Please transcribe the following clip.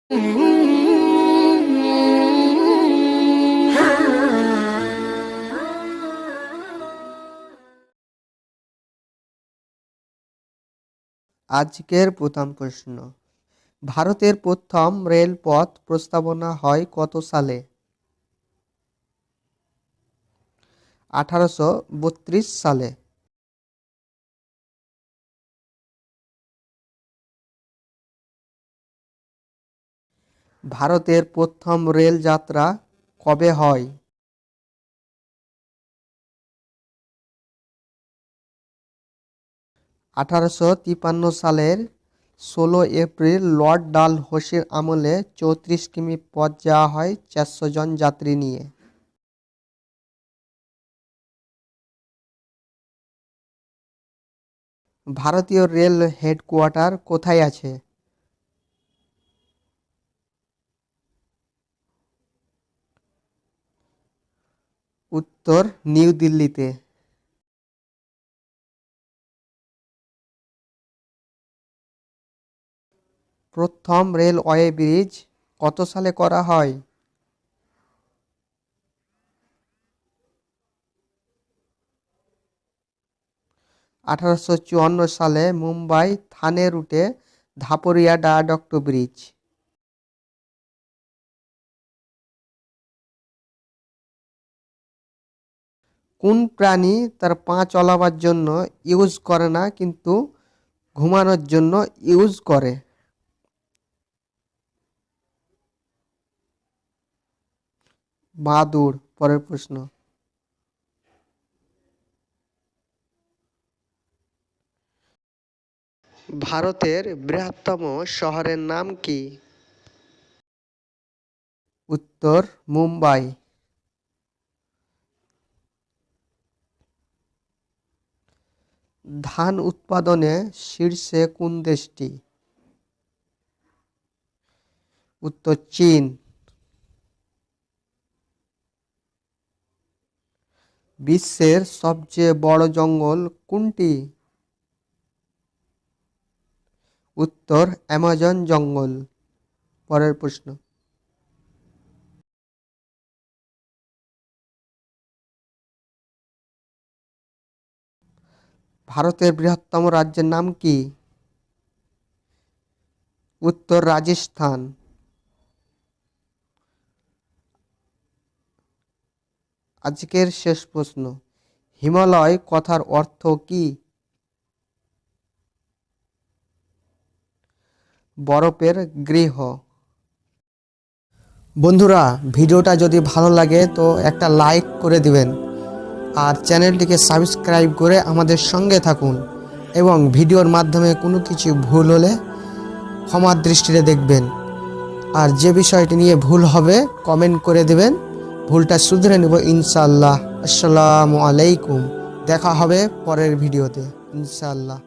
আজকের প্রথম প্রশ্ন, ভারতের প্রথম রেলপথ প্রস্তাবনা হয় কত সালে? 1832 সালে। ভারতের প্রথম রেল যাত্রা কবে হয়? 1853 সালের 16 এপ্রিল লর্ড ডালহৌসির আমলে 34 কিমি পথ যাওয়া হয় 400 জন যাত্রী নিয়ে। ভারতীয় রেল হেডকোয়ার্টার কোথায় আছে? উত্তর নিউ দিল্লিতে। প্রথম রেলওয়ে ব্রিজ কত সালে করা হয়? 1854 সালে মুম্বাই থানে রুটে ধাপরিয়া ডায়াডক্ট ব্রিজ। কোন প্রাণী তার পা চলাবার জন্য ইউজ করে না কিন্তু ঘুমানোর জন্য ইউজ করে? বাদুড়। পরের প্রশ্ন, ভারতের বৃহত্তম শহরের নাম কি? উত্তর মুম্বাই। ধান উৎপাদনে শীর্ষে কোন দেশটি? উত্তর চীন। বিশ্বের সবচেয়ে বড় জঙ্গল কোনটি? উত্তর অ্যামাজন জঙ্গল। পরের প্রশ্ন, ভারতের বৃহত্তম রাজ্যের নাম কি? উত্তর রাজস্থান। আজকের শেষ প্রশ্ন, হিমালয় কথার অর্থ কি? বরফের গৃহ। বন্ধুরা, ভিডিওটা যদি ভালো লাগে তো একটা লাইক করে দিবেন আর চ্যানেলটিকে সাবস্ক্রাইব করে আমাদের সঙ্গে থাকুন এবং ভিডিওর মাধ্যমে কোনো কিছু ভুল হলে ক্ষমার দৃষ্টিতে দেখবেন। আর যে বিষয়টি নিয়ে ভুল হবে কমেন্ট করে দেবেন, ভুলটা শুধরে নেব ইনশাআল্লাহ। আসসালামু আলাইকুম। দেখা হবে পরের ভিডিওতে ইনশাআল্লাহ।